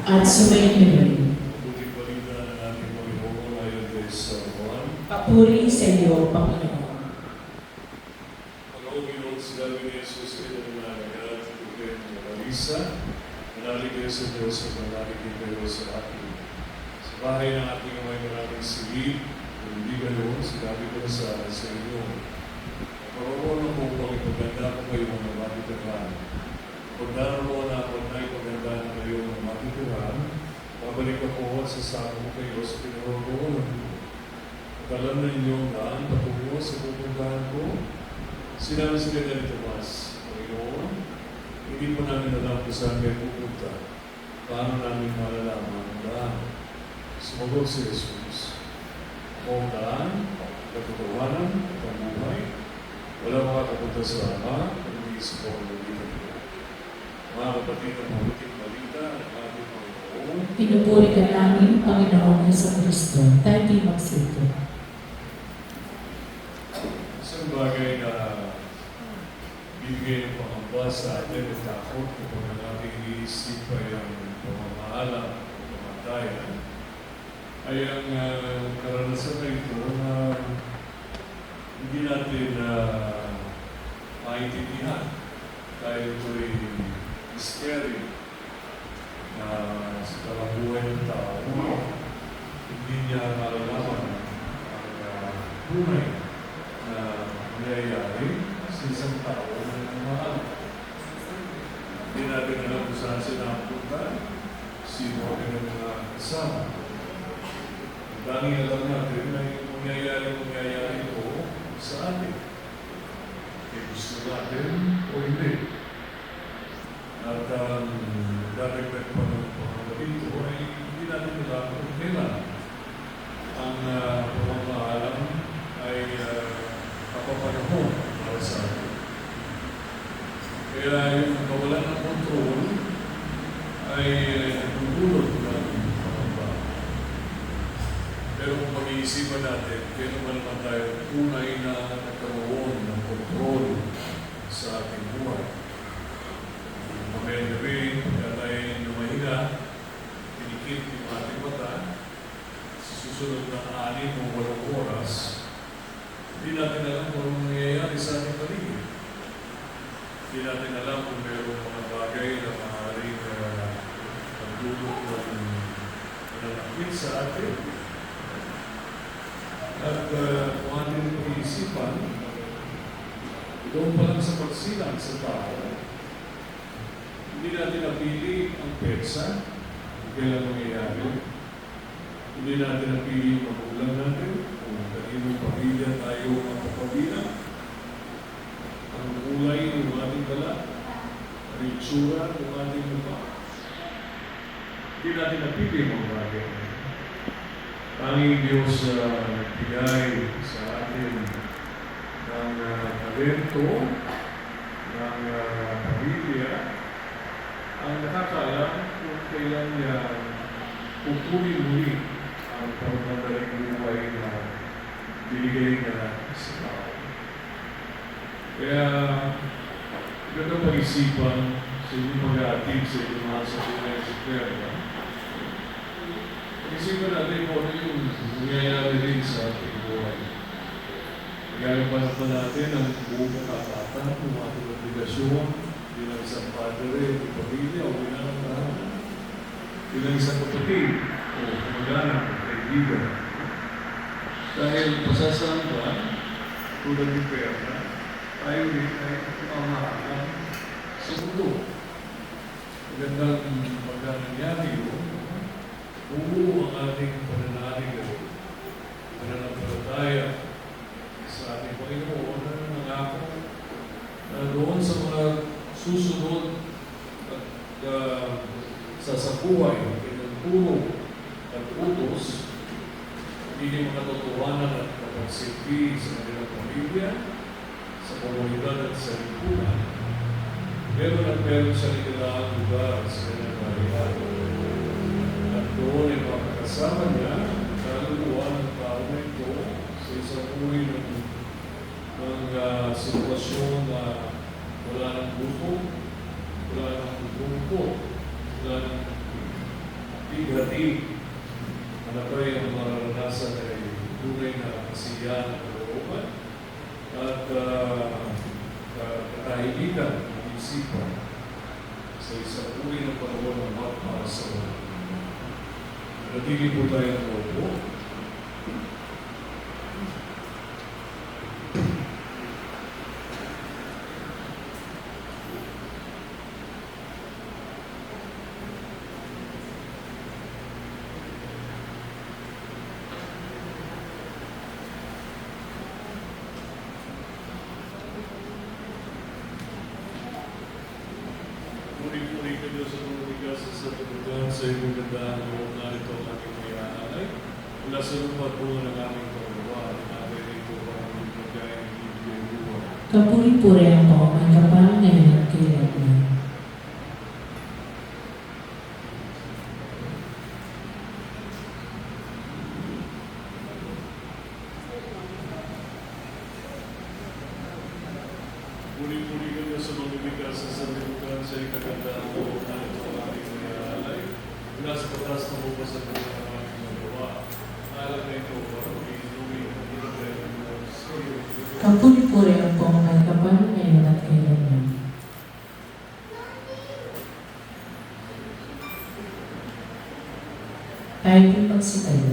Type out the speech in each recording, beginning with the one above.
at sumainyo rin. Mabuting balita ng ating Panginoon ayon kay San Juan. Papuri sa iyo, Panginoon. Pag-auginoon sila ni Jesus ay nananagat at ugay ng Marisa. Manalig kayo sa Diyos at manalig kayo sa atin. Sa bahay ng ating may maraming silid, kung hindi kayo, sinabi ko na sa inyo. Paroroon ako upang ipaganda ko kayo ng matitirahan. Pag naroon ako na ipaganda na kayo ng matitirahan, babalik ako at sasama ko kayo sa pinaroroonan ko. At alam na inyong daan patungo sa pupuntahan ko. Sinabi sila ni Tomas, Panginoon, hindi po namin alam kung saan kayo pupunta. Paano namin malalaman ang daan? Sumagot si Jesus, ako ang daan, katotohanan, at ang buhay. Wala makakapunta sa Ama, nag-iisip ko ang lumitan ko. Mga kapatid ng mabuting balita ng ating Panginoon, Pinupuri ka namin, Panginoon Jesucristo. Tayo di magsito. isang bagay na bibigay ng pangamba sa atin at takot kapag ang ating iniisip ay ang pamamahala o pamatayan ay ang karanasan na ito na hindi natin maintindihan dahil ito'y scary na sa kalabuhay ng tao hindi niya malalaman ang tunay na nangyayari sa isang tao na mahal. Hindi natin alam kung saan sila napunta, sino ang mga kasama. Ang tanging alam natin na yung mangyayari ito sa atin. E gusto natin o hindi. At dadagdag pa ng pangalawa dito ay hindi natin alam kung kailan ang pamamahalang ay kapapanahon para sa atin. Kaya yung kawalan ng kontrol ay nagdudulot ng pangamba. Pero kung pag-iisipan natin, kailan naman tayo tunay na nagkaroon ng kontrol sa ating buhay. Mamayang gabi, kaya tayo lumahinga, pinikit yung ating mata, sa susunod na 6 o 8 oras, hindi natin alam kung anong nangyayari sa ating paligid. Hindi natin alam kung mayroong mga bagay na maaaring magdulot ng nanakit sa atin. At kung ating pag-iisipan, doon pa lang sa pagsilang sa tao, hindi natin napili ang petsa kung kailan mangyayari. Hindi natin napili yung magulang natin, kung kaninong pamilya tayo mapapabilang. Ang kulay ng ating balat, ang itsura ng ating mukha. Hindi natin napili ang mga bagay. Tanging Diyos nagbigay sa atin ng talento, ng pamilya, ang nakakaalam kung kailan niya pupuli muli ang pagmadaling buhay na binigay na sa tao. Kaya, ganda pag-isipan sa inyong mag-aatid sa inyong mahal sa buhay sa Terra. Pag-isipan natin kung ano yung nangyayari rin sa ating buhay. Nagagapan pa natin ang buong katatan ng ating obligasyon bilang isang padre, o pamilya, o bilang isang kapatid, o kamag-anak, o kaibigan. Dahil pasasaan ba, tulad ni Perna, tayo rin ay pamamahalan sa mundo. Magandang pagkanangyari yun, buo ang ating pananalig at pananampalataya sa ating Panginoon na nangako na doon sa mga susunod at sa buhay ng pinagtulong at utos, hindi makatotohanan at kapagsilbi sa kanilang pamilya, sa komunidad at sa lipunan. Meron sa nilalang lugar sa kanilang marihan. At doon ay makakasama niya ang kaluluwa ng tao na ito sa isang uri ng sitwasyon na wala ng gusto, wala ng bungko, wala ng hati-hati. Ano ba yung mararanasan ay tunay na kasiyahan ng kalooban at katahimikan ng isipan sa isang uri ng panahon ng para sa mga. Natili po tayo ng opo. Puri-puri ka Diyos at umigas sa tutugan sa iyong gandaan ng loob na ito ang aking may aanay. Mula sa lupa po ng aming paggawa at natin ito ang aming pagkain ng Biblia buwa. Kapuri-puri ang pangkamay kapal ngayon at kailanman. Puri-puri ka Diyos at umigas sa tutugan sa iyong gandaan ng loob na ito ang aming may aanay. Mula sa patas ng bukas at buwan ng aming paggawa. Alam na ito para inuwi ang Biblia buwa sa iyo. Kapuri-puri ang pangkamay kapal ngayon at kailanman. Tayo po magsitayo.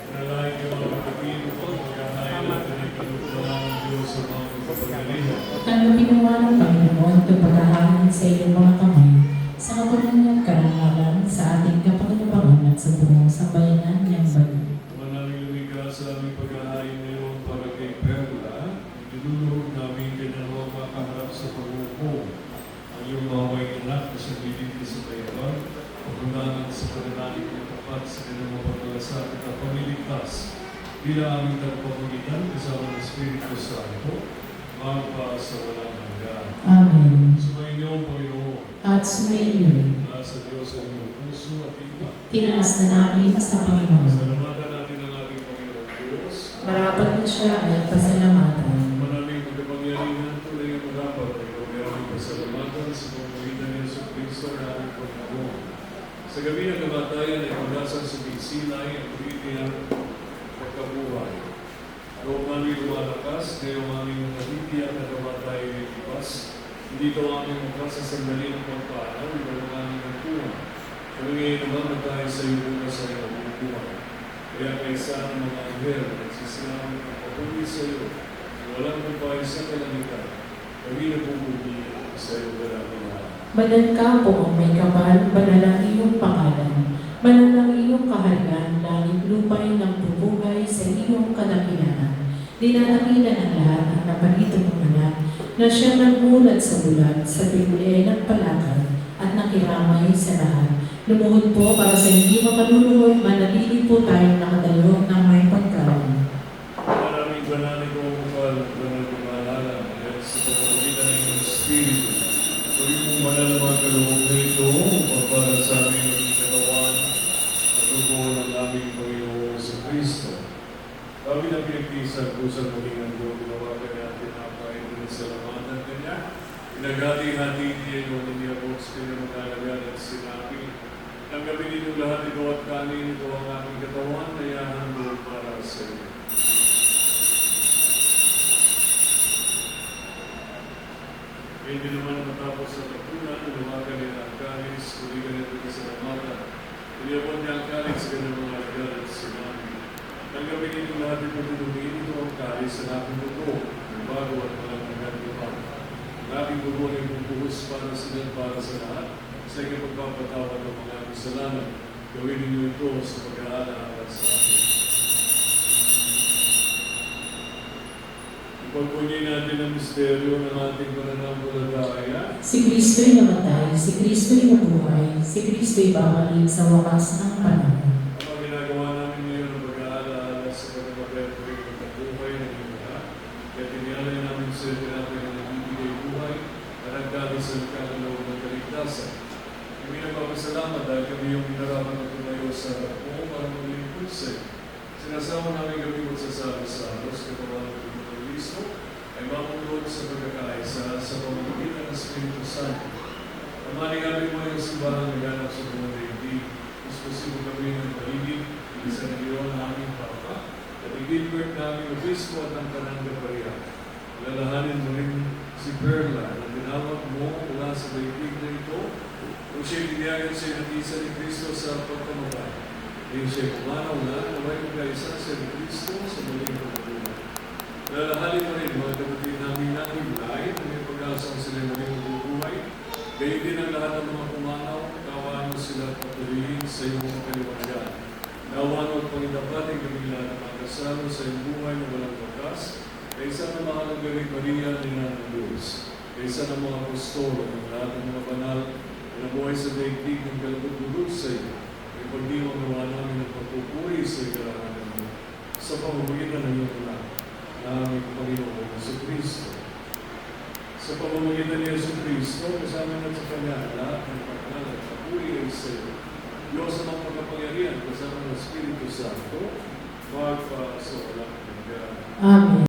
Nalain yung mga kapatid ko, magkakain natin ay kalukulan ng Diyos sa mga kapagalihan. Tanggapin nawa ng Panginoon itong paghahain sa iyong mga kamay sa kapangyarihan karangalan sa ating kapakinabangan at sa buong sambayanan niyang banal. Manaming lumigas sa aming paghahain ngayon para kay Perla, niluluhog namin kanyang mga makaharap sa pag-upo. Ang iyong mga may anak na siya bibigay sa kayaban, pagkundangan sa pananalig ng tapat sa kanyang mga pagkalasakit at pamiligtas. Bilang aming nagpapagitan kasama ng Espiritu Santo, magpa sa walang hanggan. Amen. Sumayin niyo, Panginoon, At sumayin mula sa Diyos ang iyong puso at iba. tinaas na namin sa Panginoon. Salamatan natin ang ating Panginoon Diyos. Marapat na siya ay pasalamatan. Maraming magkapangyarihan tuloy ang marapat ay kami pasalamatan sa pamamagitan ni Yesu Cristo na aming Panginoon. Sa gabi ng kamatayan ay pagdasan sa Sinai ang bigyan pagkabuhay. Loob namin lumalakas, ngayong aming nabibigyan na kamatayan ay ipas. Hindi ito aming magkasasandali ng pagpanaw, ito ang aming nagtuwa. Kami ngayon naman na tayo sa iyo bukas sa iyong buhay. Kaya kaysa ng mga anghel, nagsisilaman ng papuli sa iyo, na walang kumpay sa kalangitan, kami na pumuli sa iyo kalangitan. Banal ka po ang may kapal, banal ang iyong pangalan. Banal ang iyong kaharian, langit lupa'y nagbubuhay sa iyong kadakilaan. Dinadakilan ang lahat ang naparito ng anak, na siya nagmulat sa bulan, sa bibli ay nagpalakad, at nakiramay sa lahat. Lumuhod po para sa hindi makaluluhod, manatili po tayong nakatayo ng may pagkain. Maraming banal ito ang kapal, banal kong maalala, at sa pagpapakita ng iyong Espiritu. Kami pong banal na mga kaloob na ito, para sa aming maging katawan, at dugo ng aming Panginoon sa Kristo. Kami na pinagtisan po sa maging ang doon, ginawagan natin ang kain sa lamatan kanya. Pinagati-hati niya yung mga books kanya magkalagan at sinabi, tanggapin ninyo lahat ito at kanin ito ang aming katawan na ihahandog para sa iyo. Hindi naman matapos sa tapunan, lumagan niya ang kanis, kuligan niya ito sa lamatan. Iniyapon niya ang kanis sa kanyang mga lagan at sinabi, tanggapin ninyo lahat ito dinugin ito ang kanis sa aking dugo, ng bago at walang nagagawa. Ang aking dugo ay bubuhos para sa lahat, sa ikapagpapatawad ng mga kasalanan. Gawin ninyo ito sa pag-aalala sa akin. Ipagpunyin natin ang misteryo ng ating pananampalataya. Si Kristo'y namatay, si Kristo'y nabuhay, si Kristo'y babalik sa wakas ng panahon. Ang ginagawa namin ngayon ang pag-aalala sa pagkakaperto ng pagkabuhay ng iyong lahat. Kaya tiniyalay namin sa iyo natin ang nagbibigay buhay at nagdadasal ka ng loob ng kaligtasan. Kami nagpapasalamat dahil kami yung minarapan na tumayo sa harap mo para maglingkod sa iyo. Sinasama namin kami magsasama sa alos, katawan ng Kristo ay mamulog sa pagkakaisa sa pamamagitan ng Espiritu Santo. Amaling namin mo yung simbahan na ganap sa buong daigdig namin obispo at ang Kananga Paria. Lalahanin mo rin si Perla na tinawag mo mula sa daigdig na ito kung siya'y biniyagan sa inatisa ni Kristo sa pagkamatay. Ngayon siya'y pumanaw na naway magkaisa sa ni Kristo sa muling pagkabuhay. Lalahanin mo rin mga kapatid namin na hiblay na may pag-asang sila muling magbubuhay. Gayon din ang lahat ng mga pumanaw, kawaan mo sila at patuloyin sa iyong kaliwanagan. Nawaan mo at pangitapating kami lahat ng mga kasalo sa iyong buhay na walang wakas, kaysa ng mga nagaling Maria ni Nanang Diyos, kaysa ng mga apostolo ng lahat ng mga banal na nabuhay sa daigdig ng kalabot-bulog sa iyo, ay pagdiwang nawa namin ang pagpupuri sa ikarahanan mo sa pamamagitan ng iyong anak na aming Panginoon Yesu Cristo. Sa pamamagitan ni Yesu Cristo, kasama na sa Kanya lahat ng pagkakal at papuri ay sa iyo. Diyos sa mga pagkapangyarihan kasama ng Espiritu Santo, magpa sa walang hanggan. Amen.